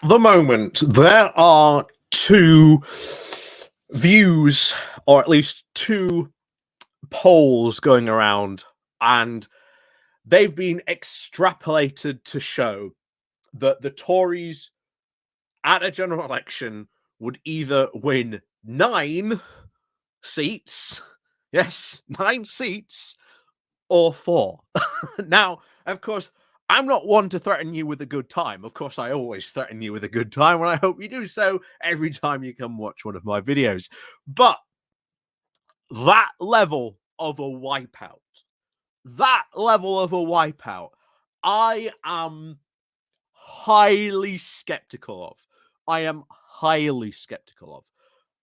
the moment, there are two views, or at least two polls going around, and they've been extrapolated to show that the Tories at a general election would either win 9 seats, yes, 9 seats, or 4. Now, of course, I'm not one to threaten you with a good time. Of course, I always threaten you with a good time, and I hope you do so every time you come watch one of my videos. But that level of a wipeout, I am highly skeptical of. I am highly skeptical of.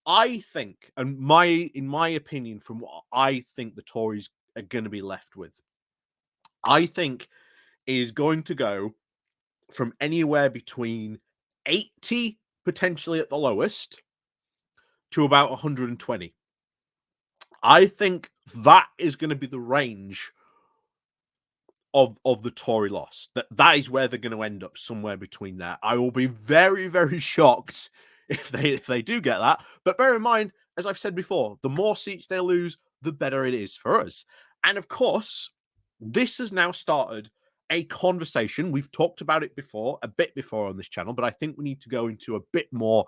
I think, and in my opinion, from what I think the Tories are going to be left with, I think is going to go from anywhere between 80, potentially at the lowest, to about 120. I think that is going to be the range of the Tory loss. That is where they're going to end up, somewhere between there. I will be very, very shocked if they do get that. But bear in mind, as I've said before, the more seats they lose, the better it is for us. And of course, this has now started a conversation. We've talked about it before, a bit before on this channel, but I think we need to go into a bit more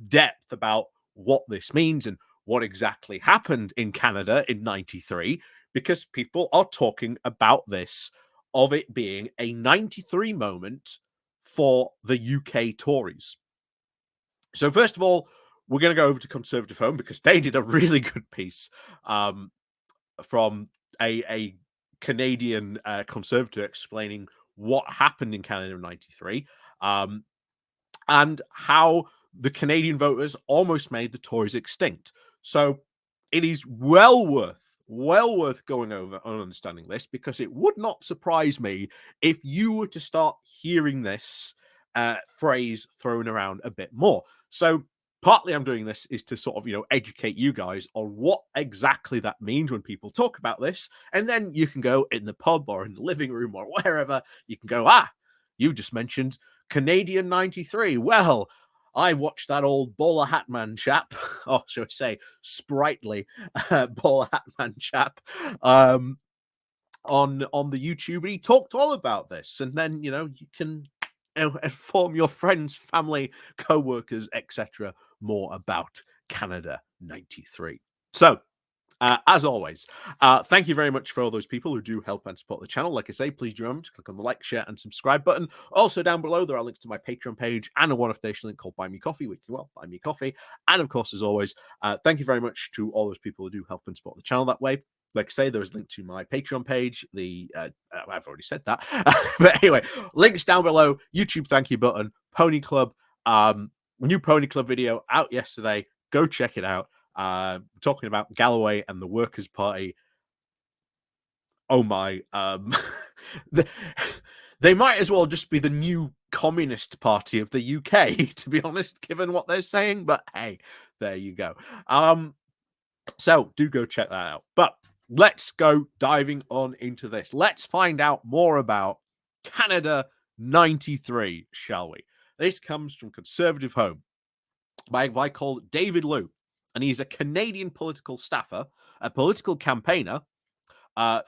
depth about what this means and what exactly happened in Canada in 93, because people are talking about this, of it being a 93 moment for the UK Tories. So first of all, we're going to go over to Conservative Home because they did a really good piece from a Canadian conservative explaining what happened in Canada in 93 and how the Canadian voters almost made the Tories extinct. So it is well worth going over and understanding this, because it would not surprise me if you were to start hearing this phrase thrown around a bit more. So partly I'm doing this is to sort of, educate you guys on what exactly that means when people talk about this. And then you can go in the pub or in the living room or wherever, you can go, you just mentioned Canadian 93. Well, I watched that old bowler hat man chap, or should I say sprightly bowler hat man chap, on the YouTube, and he talked all about this. And then, you can inform your friends, family, co-workers, etc. more about Canada 93. So, as always, thank you very much for all those people who do help and support the channel. Like I say, please do remember to click on the like, share, and subscribe button. Also, down below, there are links to my Patreon page and a one-off donation link called Buy Me Coffee, which you buy me coffee. And of course, as always, thank you very much to all those people who do help and support the channel that way. Like I say, there is a link to my Patreon page. I've already said that. But anyway, links down below, YouTube thank you button, Pony Club, new Pony Club video out yesterday. Go check it out. Talking about Galloway and the Workers' Party. Oh my, they might as well just be the new Communist Party of the UK, to be honest, given what they're saying. But hey, there you go. So do go check that out. But let's go diving on into this. Let's find out more about Canada 93, shall we? This comes from Conservative Home by a guy called David Liu. And he's a Canadian political staffer, a political campaigner in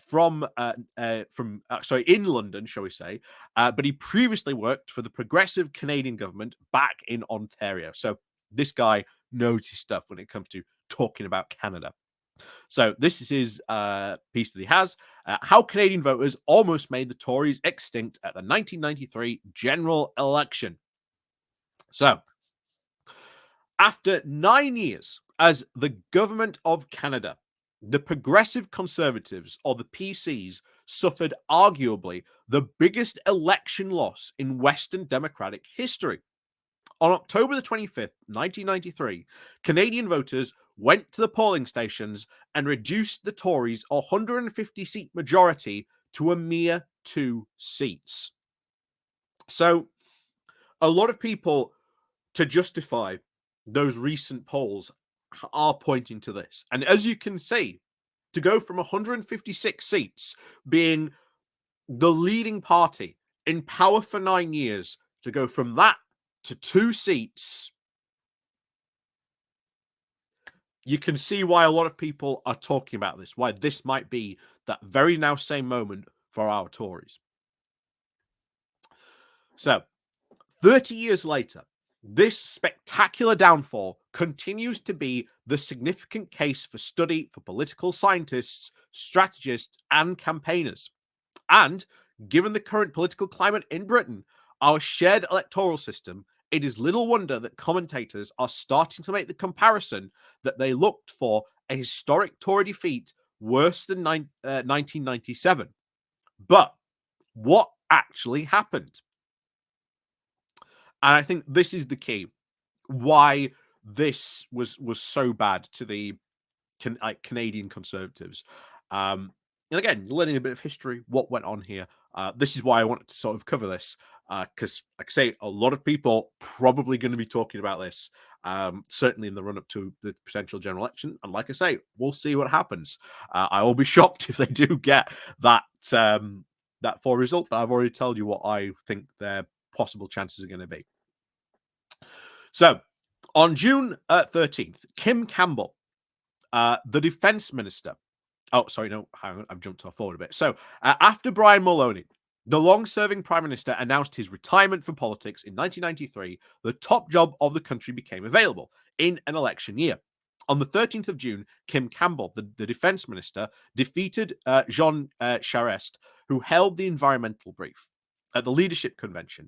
London, shall we say. But he previously worked for the progressive Canadian government back in Ontario. So this guy knows his stuff when it comes to talking about Canada. So this is his piece that he has. How Canadian voters almost made the Tories extinct at the 1993 general election. So, after 9 years as the government of Canada, the Progressive Conservatives, or the PCs, suffered arguably the biggest election loss in Western democratic history. On October the 25th, 1993, Canadian voters went to the polling stations and reduced the Tories' 150-seat majority to a mere 2 seats. So, a lot of people, to justify those recent polls, are pointing to this. And as you can see, to go from 156 seats being the leading party in power for 9 years, to go from that to 2 seats, you can see why a lot of people are talking about this, why this might be that very now same moment for our Tories. So, 30 years later, this spectacular downfall continues to be the significant case for study for political scientists, strategists, and campaigners. And given the current political climate in Britain, our shared electoral system, it is little wonder that commentators are starting to make the comparison that they looked for a historic Tory defeat worse than 1997. But what actually happened? And I think this is the key why this was so bad to the Canadian Conservatives. And again, learning a bit of history, what went on here. This is why I wanted to sort of cover this because, like I say, a lot of people probably going to be talking about this, certainly in the run up to the potential general election. And like I say, we'll see what happens. I will be shocked if they do get that that full result. But I've already told you what I think their possible chances are going to be. So, on June 13th, Kim Campbell, the defense minister. Oh, sorry, no, hang on, I've jumped forward a bit. So, after Brian Mulroney, the long-serving prime minister, announced his retirement from politics in 1993, the top job of the country became available in an election year. On the 13th of June, Kim Campbell, the defense minister, defeated Jean Charest, who held the environmental brief at the leadership convention.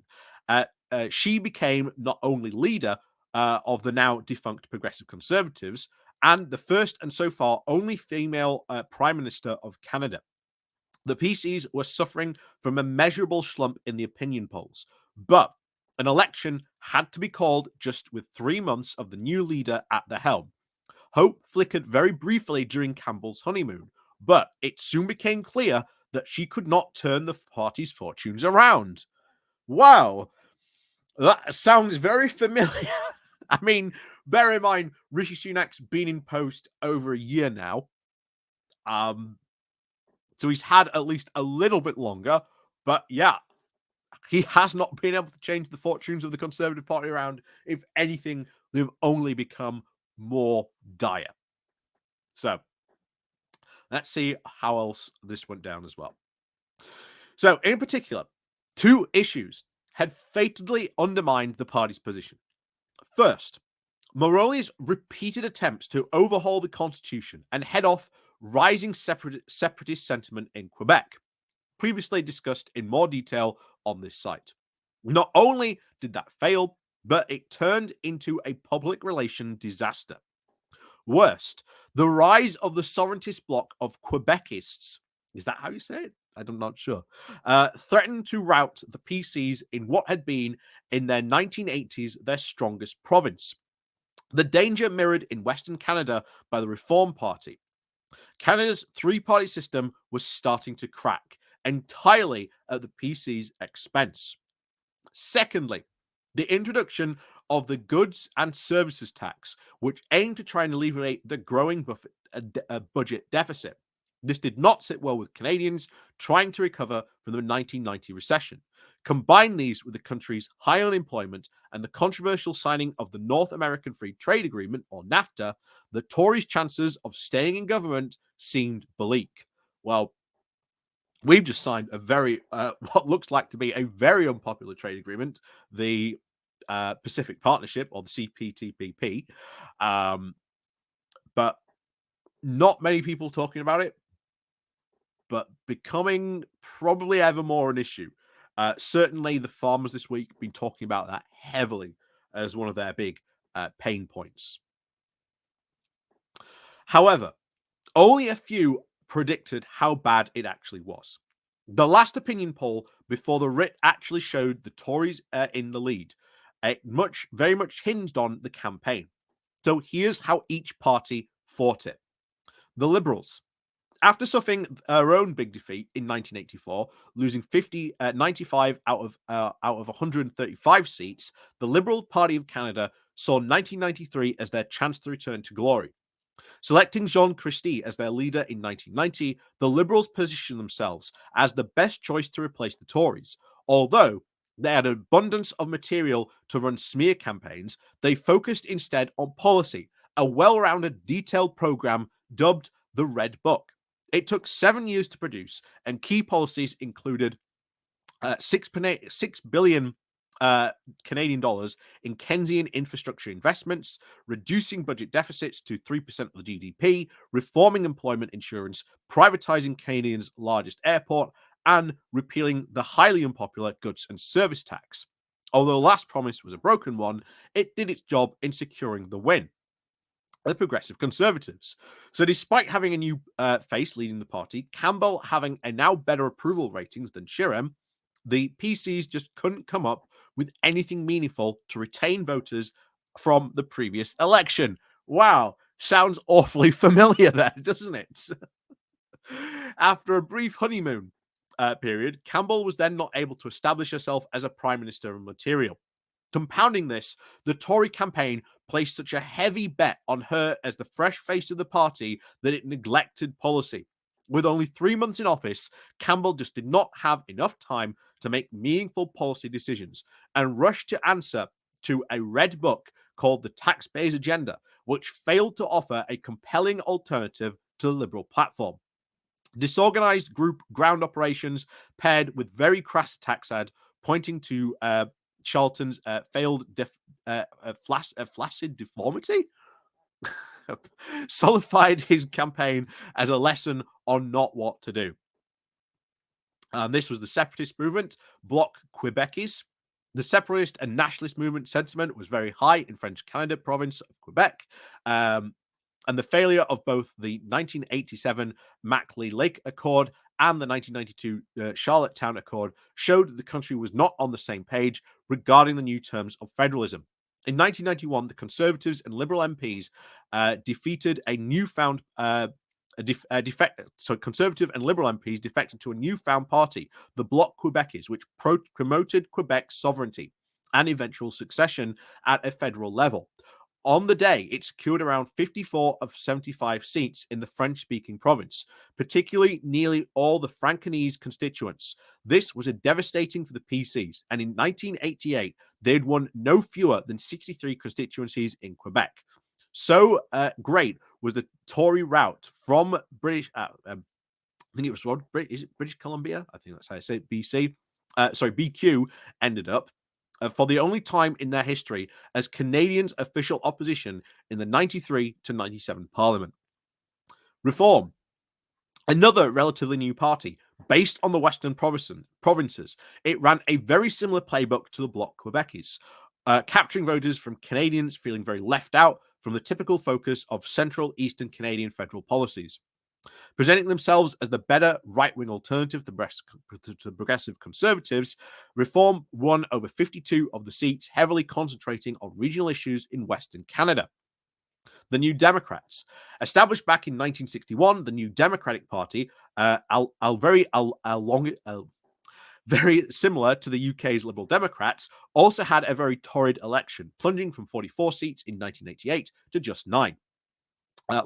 She became not only leader of the now defunct Progressive Conservatives, and the first and so far only female Prime Minister of Canada. The PCs were suffering from a measurable slump in the opinion polls, but an election had to be called just with 3 months of the new leader at the helm. Hope flickered very briefly during Campbell's honeymoon, but it soon became clear that she could not turn the party's fortunes around. Wow, that sounds very familiar. I mean, bear in mind, Rishi Sunak's been in post over a year now. So he's had at least a little bit longer. But yeah, he has not been able to change the fortunes of the Conservative Party around. If anything, they've only become more dire. So let's see how else this went down as well. So, in particular, 2 issues had fatally undermined the party's position. First, Mulroney's repeated attempts to overhaul the constitution and head off rising separatist sentiment in Quebec, previously discussed in more detail on this site. Not only did that fail, but it turned into a public relation disaster. Worst, the rise of the sovereigntist bloc of Quebecists, is that how you say it? I'm not sure, threatened to rout the PCs in what had been, in their 1980s, their strongest province. The danger mirrored in Western Canada by the Reform Party. Canada's 3-party system was starting to crack, entirely at the PC's expense. Secondly, the introduction of the goods and services tax, which aimed to try and alleviate the growing budget deficit. This did not sit well with Canadians trying to recover from the 1990 recession. Combine these with the country's high unemployment and the controversial signing of the North American Free Trade Agreement, or NAFTA, the Tories' chances of staying in government seemed bleak. Well, we've just signed a very, what looks like to be a very unpopular trade agreement, the Pacific Partnership, or the CPTPP, but not many people talking about it, but becoming probably ever more an issue. Certainly the farmers this week have been talking about that heavily as one of their big pain points. However, only a few predicted how bad it actually was. The last opinion poll before the writ actually showed the Tories in the lead. Very much hinged on the campaign. So here's how each party fought it. The Liberals, after suffering their own big defeat in 1984, losing 95 out of 135 seats, the Liberal Party of Canada saw 1993 as their chance to return to glory. Selecting Jean Christie as their leader in 1990, the Liberals positioned themselves as the best choice to replace the Tories, although They had an abundance of material to run smear campaigns. They focused instead on policy, a well-rounded, detailed program dubbed the Red Book. It took 7 years to produce, and key policies included 6 billion Canadian dollars in Keynesian infrastructure investments, reducing budget deficits to 3% of the GDP, reforming employment insurance, privatizing Canadian's largest airport, and repealing the highly unpopular goods and service tax. Although the last promise was a broken one, it did its job in securing the win. The Progressive Conservatives. So, despite having a new face leading the party, Campbell having a now better approval ratings than Shirem, the PCs just couldn't come up with anything meaningful to retain voters from the previous election. Wow, sounds awfully familiar there, doesn't it? After a brief honeymoon period, Campbell was then not able to establish herself as a prime minister material. Compounding this, the Tory campaign placed such a heavy bet on her as the fresh face of the party that it neglected policy. With only 3 months in office, Campbell just did not have enough time to make meaningful policy decisions and rushed to answer to a red book called the Taxpayers' Agenda, which failed to offer a compelling alternative to the Liberal platform. Disorganized group ground operations paired with very crass tax ad pointing to Charlton's failed flaccid deformity solidified his campaign as a lesson on not what to do. This was the separatist movement, Bloc Québécois. The separatist and nationalist movement sentiment was very high in French Canada province of Quebec. And the failure of both the 1987 Macleay Lake Accord and the 1992 Charlottetown Accord showed that the country was not on the same page regarding the new terms of federalism. In 1991, the Conservatives and Liberal MPs defeated a newfound Conservative and Liberal MPs defected to a newfound party, the Bloc Québécois, which promoted Quebec's sovereignty and eventual succession at a federal level. On the day, it secured around 54 of 75 seats in the French-speaking province, particularly nearly all the Franconese constituents. This was devastating for the PCs, and in 1988, they'd won no fewer than 63 constituencies in Quebec. So great was the Tory route from British, I think it was is it British Columbia? I think that's how I say it, BC. BQ ended up for the only time in their history as Canadians' official opposition in the 93 to 97 Parliament. Reform. Another relatively new party, based on the Western provinces. It ran a very similar playbook to the Bloc Québécois, capturing voters from Canadians feeling very left out from the typical focus of Central Eastern Canadian federal policies. Presenting themselves as the better right-wing alternative to the Progressive Conservatives, Reform won over 52 of the seats, heavily concentrating on regional issues in Western Canada. The New Democrats. Established back in 1961, the New Democratic Party, very similar to the UK's Liberal Democrats, also had a very torrid election, plunging from 44 seats in 1988 to just 9.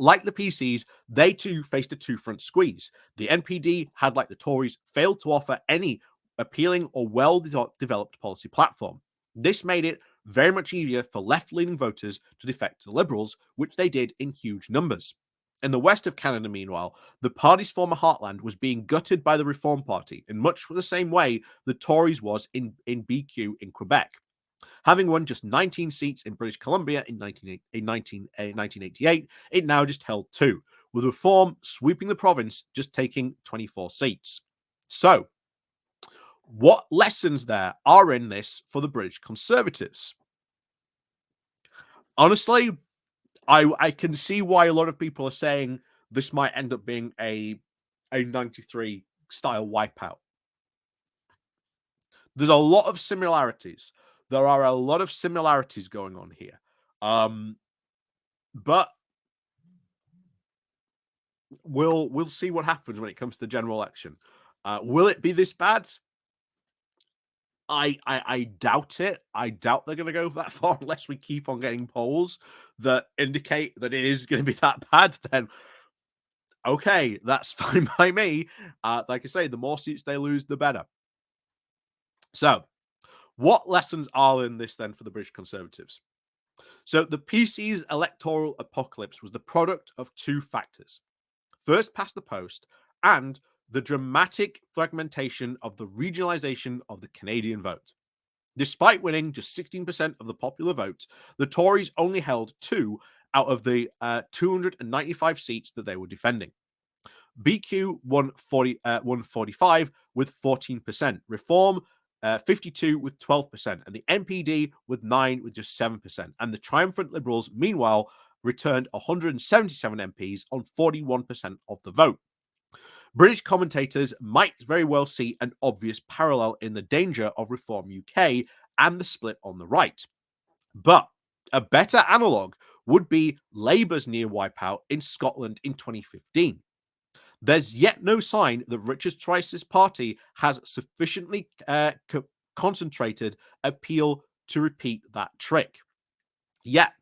Like the PCs, they too faced a two-front squeeze. The NPD had, like the Tories, failed to offer any appealing or well-developed policy platform. This made it very much easier for left-leaning voters to defect to the Liberals, which they did in huge numbers. In the west of Canada, meanwhile, the party's former heartland was being gutted by the Reform Party in much the same way the Tories was in BQ in Quebec. Having won just 19 seats in British Columbia in 1988, it now just held 2, with Reform sweeping the province, just taking 24 seats. So, what lessons there are in this for the British Conservatives? Honestly, I can see why a lot of people are saying this might end up being a 93 style wipeout. There's a lot of similarities. There are a lot of similarities going on here. But we'll see what happens when it comes to the general election. Will it be this bad? I doubt it. I doubt they're going to go that far unless we keep on getting polls that indicate that it is going to be that bad. Then, okay, that's fine by me. Like I say, the more seats they lose, the better. So, What lessons are in this then for the British Conservatives? So the PC's electoral apocalypse was the product of two factors: first past the post and the dramatic fragmentation of the regionalisation of the Canadian vote. Despite winning just 16% of the popular vote, the Tories only held two out of the 295 seats that they were defending. BQ won 45 with 14%, Reform 52 with 12%, and the NPD with 9 with just 7%. And the triumphant Liberals, meanwhile, returned 177 MPs on 41% of the vote. British commentators might very well see an obvious parallel in the danger of Reform UK and the split on the right. But a better analogue would be Labour's near wipeout in Scotland in 2015. There's yet no sign that Richard Trice's party has sufficiently concentrated appeal to repeat that trick. Yet,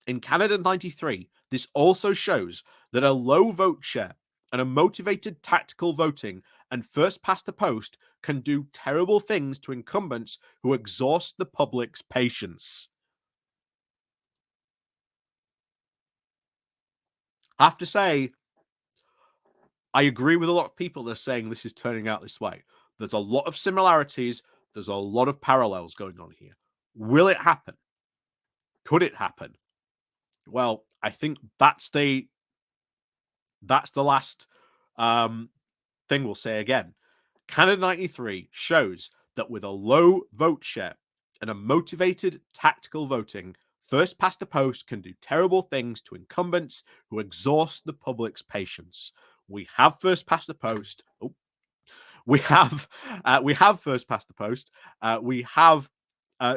in Canada 93, this also shows that a low vote share and a motivated tactical voting and first past the post can do terrible things to incumbents who exhaust the public's patience. I have to say, I agree with a lot of people that are saying this is turning out this way. There's a lot of similarities. There's a lot of parallels going on here. Will it happen? Could it happen? Well, I think that's the last thing we'll say again. Canada 93 shows that with a low vote share and a motivated tactical voting, first past the post can do terrible things to incumbents who exhaust the public's patience. We have first past the post. Oh, we have first past the post. We have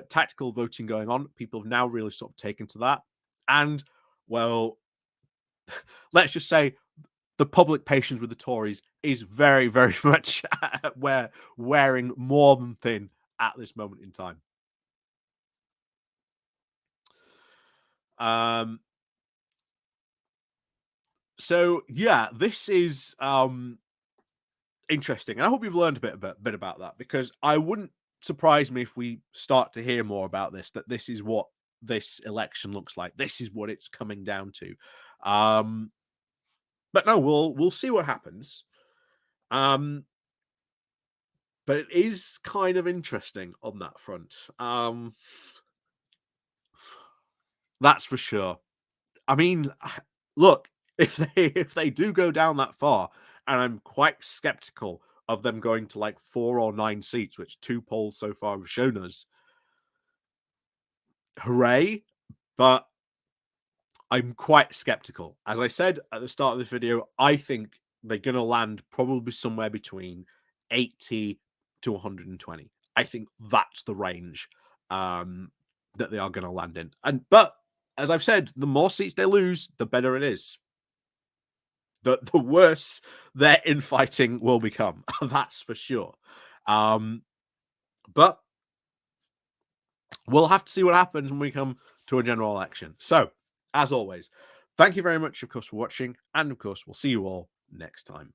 tactical voting going on. People have now really sort of taken to that, and well, let's just say the public patience with the Tories is very, very much wearing more than thin at this moment in time. So yeah, this is interesting, and I hope you've learned a bit about that, because I wouldn't surprise me if we start to hear more about this. That this is what this election looks like. This is what it's coming down to. But no, we'll see what happens. But it is kind of interesting on that front. That's for sure. I mean, look, if they do go down that far, and I'm quite skeptical of them going to like 4 or 9 seats, which 2 polls so far have shown us. Hooray! But I'm quite skeptical. As I said at the start of this video, I think they're going to land probably somewhere between 80 to 120. I think that's the range that they are going to land in. But as I've said, the more seats they lose, the better it is. The worse their infighting will become. That's for sure. But we'll have to see what happens when we come to a general election. So, as always, thank you very much, of course, for watching. And of course, we'll see you all next time.